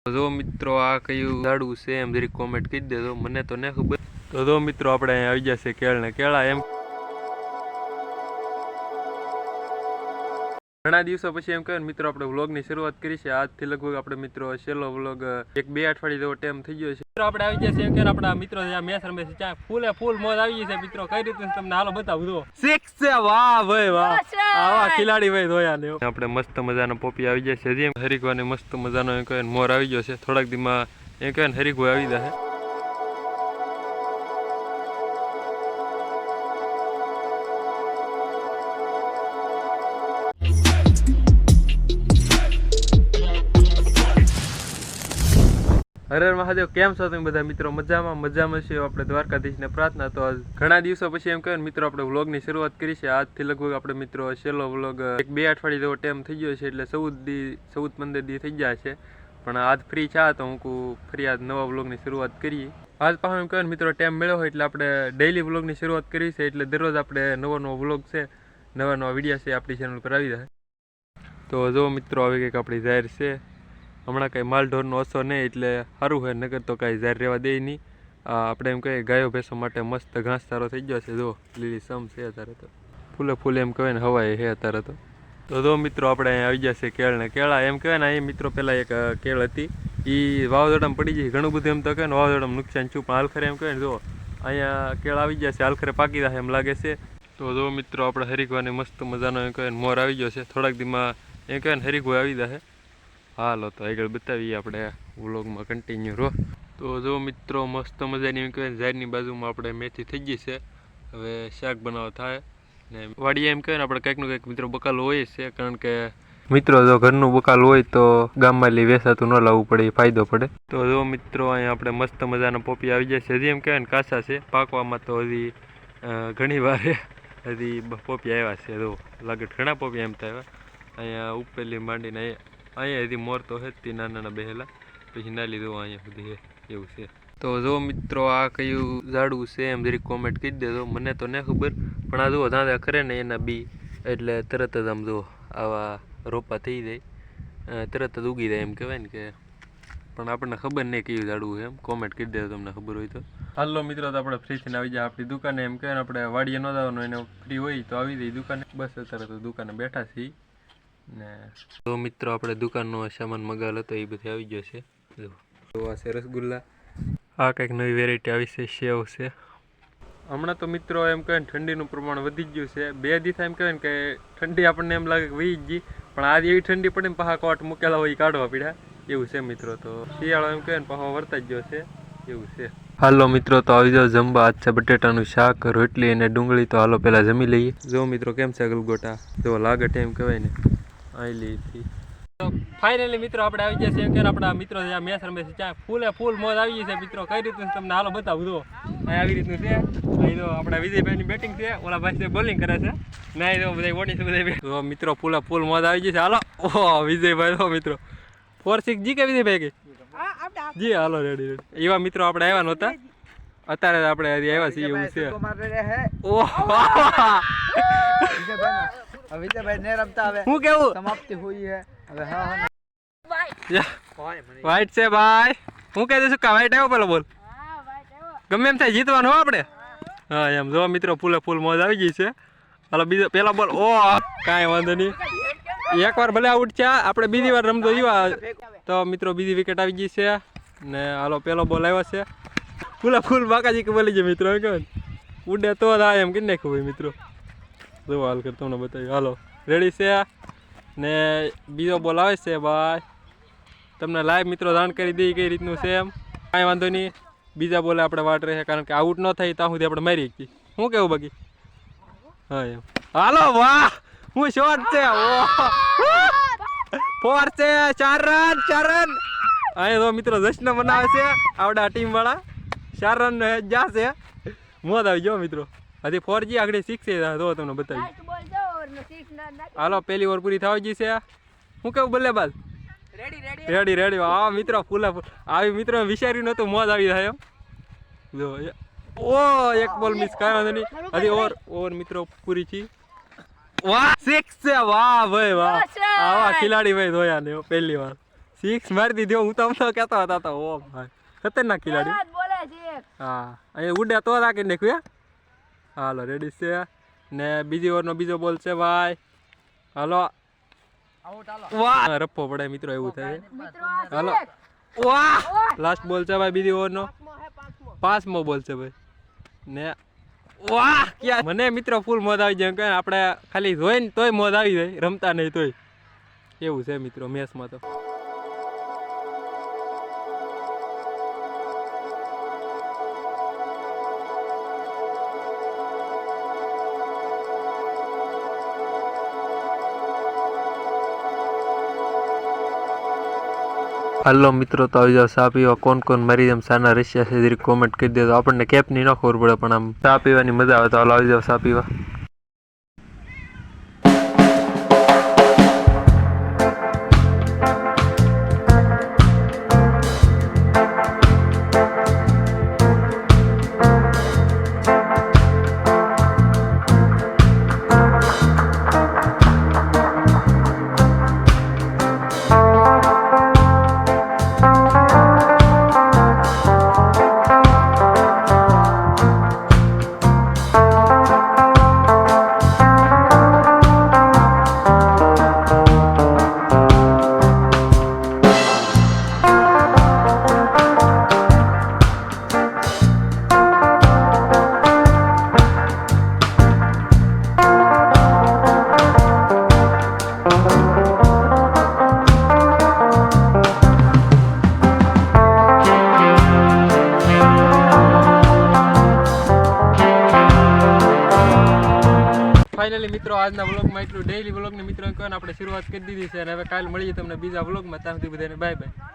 જો મિત્રો આ કયું ઝાડવું છે એમ જરી કોમેન્ટ કરી દેજો, મને તો ન ખબર. તો જો મિત્રો આપણે અહીંયા આવી જશે કેળ ને કેળા એમ ઘણા દિવસો પછી એમ કહે ને મિત્રો આપણે વ્લોગની શરૂઆત કરી છે. આજથી લગભગ આપણે મિત્રો છેલ્લો વ્લોગ 1-2 અઠવાડિયા જેવો ટાઈમ થઈ ગયો છે. મિત્રો આપણે આવી ગયા છે એમ કે આપણા મિત્રો જ્યાં મેચ રમે છે ત્યાં ફૂલે ફૂલ મોજ આવી ગઈ છે મિત્રો. કઈ રીતે તમને હાલો બતાવું. જો સિક્સ છે, વાહ ભાઈ વાહ, આવા ખિલાડી ભાઈ જોયા ને. આપણે મસ્ત મજાનો પોપી આવી જાય છે. જેમ હરીગવાની મસ્ત મજાનો એમ કહે મોર આવી ગયો છે. થોડાક દીમાં એમ કહે ને હરીગો આવી જશે. હર હર મહાદેવ, કેમ છો તમે બધા મિત્રો? મજામાં છે. આપણે દ્વારકાધીશને પ્રાર્થના. તો ઘણા દિવસો પછી એમ કહે ને મિત્રો આપણે વ્લોગની શરૂઆત કરી છે. આજથી લગભગ આપણે મિત્રો છેલ્લો વ્લોગ 1-2 અઠવાડિયા જેવો ટાઈમ થઈ ગયો છે. એટલે 14-15 દી થઈ ગયા છે. પણ આજ ફ્રી છે તો હું ફરી આજ નવા વ્લોગની શરૂઆત કરીએ. આજ પાછું એમ કહે ને મિત્રો ટાઈમ મળ્યો હોય એટલે આપણે ડેઈલી વ્લોગની શરૂઆત કરી છે. એટલે દરરોજ આપણે નવો વ્લોગ છે, નવા વિડીયો છે આપણી ચેનલ પર આવી જાય. તો જો મિત્રો આવી કંઈક આપણી જાહેર છે. હમણાં કાંઈ માલઢોરનો ઓછો નહીં એટલે સારું હોય, નગર તો કાંઈ જાહેર રહેવા દે નહીં. આપણે એમ કહીએ ગાયો ભેંસો માટે મસ્ત ઘાસ સારો થઈ ગયો છે. જો લીલી સમ છે અત્યારે તો, ફૂલે એમ કહેવાય ને હવાય છે અત્યારે તો જો મિત્રો આપણે અહીંયા આવી ગયા છે કેળ ને કેળા એમ કહેવાય ને. અહીં મિત્રો પહેલાં એક કેળ હતી એ વાવાઝોડામાં પડી ગઈ. ઘણું બધું એમ તો કહે ને વાવાઝોડામાં નુકસાન છું, પણ હાલખરે એમ કહે ને જો અહીંયા કેળ આવી ગયા છે, હાલખરે પાકી જશે એમ લાગે છે. તો જો મિત્રો આપણે હરીગવાની મસ્ત મજાનો એમ કહે ને મોર આવી ગયો છે. થોડાક દીમાં એમ કહે ને હરીગો આવી જશે. હાલો તો આગળ બતાવીએ આપણે વ્લોગમાં કન્ટિન્યુ રહો. તો જો મિત્રો મસ્ત મજાની એમ કહેવાય ઝાડની બાજુમાં આપણે મેથી થઈ ગઈ છે. હવે શાક બનાવવા થાય ને વાડીએ એમ કહેવાય ને આપણે કંઈકનું કંઈક મિત્રો બકાલ હોય છે. કારણ કે મિત્રો જો ઘરનું બકાલ હોય તો ગામમાં લઈ વેચાતું ન લાવવું પડે, એ ફાયદો પડે. તો જો મિત્રો અહીંયા આપણે મસ્ત મજાના પોપી આવી જાય છે. હજી એમ કહેવાય ને કાચા છે, પાકવામાં તો હજી ઘણી વાર હજી પોપી આવ્યા છે. જો લાગે ઘણા પોપી એમ થાય અહીંયા ઉપેલી માંડીને અહીંયા હજી મોર તો હતી નાના બેહેલા, પછી ના લીધું અહીંયા સુધી એવું છે. તો જો મિત્રો આ કયું ઝાડવું છે એમ જરી કોમેન્ટ કરી દેજો, મને તો ન ખબર. પણ આ જુઓ ધાંધા ખરે ને એના બી એટલે તરત જ આમ જો આવા રોપા થઈ જાય, તરત જ ઉગી જાય એમ કહેવાય ને કે. પણ આપણને ખબર નહીં કયું ઝાડવું છે એમ. કોમેન્ટ કરી દેજો તમને ખબર હોય તો. હાલો મિત્રો તો આપણે ફ્રી થઈને આવી જાય આપણી દુકાને. એમ કહેવાય ને આપણે વાડીએ ન જવાનું, એને ફ્રી હોય તો આવી જાય દુકાને. બસ અત્યારે તો દુકાને બેઠા છીએ ને. તો મિત્રો આપણે દુકાનનો સામાન મગાવેલો હતો એ બધી આવી ગયો છે. જો આ છે રસગુલ્લા, આ કંઈક નવી વેરાયટી આવી છે, સેવ છે. હમણાં તો મિત્રો એમ કહે ને ઠંડીનું પ્રમાણ વધી ગયું છે. 2 દિવસ એમ કહે ને કે ઠંડી આપણને એમ લાગે કે વહી જ ગઈ, પણ આજે એવી ઠંડી પડી ને પાછા કોટ મૂકેલા હોય કાઢવા પડ્યા એવું છે મિત્રો. તો શિયાળો એમ કહે ને પાછો વર્તા જ ગયો છે એવું છે. હાલો મિત્રો તો આવી જાઓ જમવા. આજ છે બટેટાનું શાક, રોટલી અને ડુંગળી. તો હાલો પહેલાં જમી લઈએ. જો મિત્રો કેમ છે ગલગોટા, જો લાગે એમ કહેવાય ને આઈલી. ફાઇનલી મિત્રો આપણે આવી ગયા છે એમ કે આપણા મિત્રો જ્યાં મેચ રમે છે ત્યાં ફૂલે ફૂલ મોજ આવી ગઈ છે મિત્રો. કઈ રીતે તમને હાલો બતાવું. જો અહીં આવી રીતનું છે. અહીં તો આપણા વિજયભાઈની બેટિંગ છે, ઓલા ભાઈ છે બોલિંગ કરે છે. ના તો બધા ઓડી છે બધા. તો મિત્રો ફૂલ મોજ આવી ગઈ છે. હાલો ઓહો વિજયભાઈ તો મિત્રો 4-6 જી કે વિજયભાઈ કે જી. હાલો રેડી એવા મિત્રો આપણે આવ્યા નહોતા, અત્યારે આપણે આવ્યા છીએ એવું છે. વિજયભાઈ ને રમતા હવે હું કેવું સમાપ્તિ હોઈ હે હવે. હા વાઈટ છે ભાઈ. હું કહી દઈશું કા વાઈટ આવ્યો પેલો બોલ. ગમે એમ થાય જીતવાનું આપણે. હા એમ જો મિત્રો ફૂલ મોજ આવી ગઈ છે. હાલો બીજો પેલા બોલ. ઓ કાંઈ વાંધો નહીં, એકવાર ભલે આઉટ છે. આપણે બીજી વાર રમતો એવા તો મિત્રો બીજી વિકેટ આવી ગઈ છે ને. હાલો પેલો બોલ આવ્યો છે. ફૂલ બાકાજી કે બોલી જાય મિત્રો. કેવાય ઉડે તો થાય એમ કરી નાખ્યું હોય મિત્રો. જો હાલ કર તમને બતાવ્યું. હાલો રેડી છે ને બીજો બોલ આવે છે ભાઈ. તમને લાઈવ મિત્રો જાણ કરી દઈએ કઈ રીતનું છે એમ. કાંઈ વાંધો નહીં, બીજા બોલે આપણે વાટ રહે કારણ કે આઉટ ન થાય ત્યાં સુધી આપણે મારી શકીએ. શું કેવું બાકી? હા એમ. હાલો વાહ, હું શોર્ટ છે. 4 છે, 4 રન. અહીંયા તો મિત્રો જશ્ન બનાવે છે આવડા ટીમ વાળા. 4 રન જશે. મોજ આવી ગયો મિત્રો. હજી 4G આગળ 6 છે તો તમને બતાવી. હાલો પહેલી ઓવર પૂરી થવા ગઈ છે. હું કેવું બલ્લેબાજ? રેડી. હા મિત્રો ફૂલ આવી મિત્રો વિચાર્યું નતું મોજ આવી જાય એમ. જો ઓ એક બોલ મિસ, કાંઈ વાંધો નહીં. હજી ઓવર મિત્રો પૂરી છે. વાહ 6 છે, વાહ ભાઈ વાહ, આવા ખિલાડી ભાઈ જોયા ને પહેલી વાર. સિક્સ મારી દીધી હું તમને કહેતો હતો તો ઓ ભાઈ ખતરનાક ખેલાડી બોલે છે હા અહીંયા ઉડે તો રાખી નાખ્યું હાલો રેડી છે ને બીજી ઓવરનો બીજો બોલ છે ભાઈ હાલો આઉટ હાલો વાહ રપ્પો પડે મિત્રો એવું થાય મિત્રો આ હાલો select. વાહ લાસ્ટ બોલ છે ભાઈ બીજી ઓવરનો પાંચમો. પાંચમો બોલ છે ભાઈ ને વાહ ક્યાં મને મિત્રો ફૂલ મોજ આવી જાય કે આપણે ખાલી જોઈને તોય મોજ આવી જાય રમતા નહીં તોય એવું છે મિત્રો મેચમાં તો હાલો મિત્રો તો આવી જાવ ચા પીવા કોણ મારી જેમ સાના રશિયા છે જરી કોમેન્ટ કરી દે તો આપણને કેપની ન ખબર પડે પણ આમ ચા પીવાની મજા આવે તો હાલો આવી જાવ ચા પીવા ફાઇનલી મિત્રો આજના વ્લોગમાં એટલું ડેઈલી વ્લોગની મિત્રો કહેવાય આપણે શરૂઆત કરી દીધી છે અને હવે કાલે મળીએ તમને બીજા વ્લોગમાં ત્યાં સુધી બધાને બાય બાય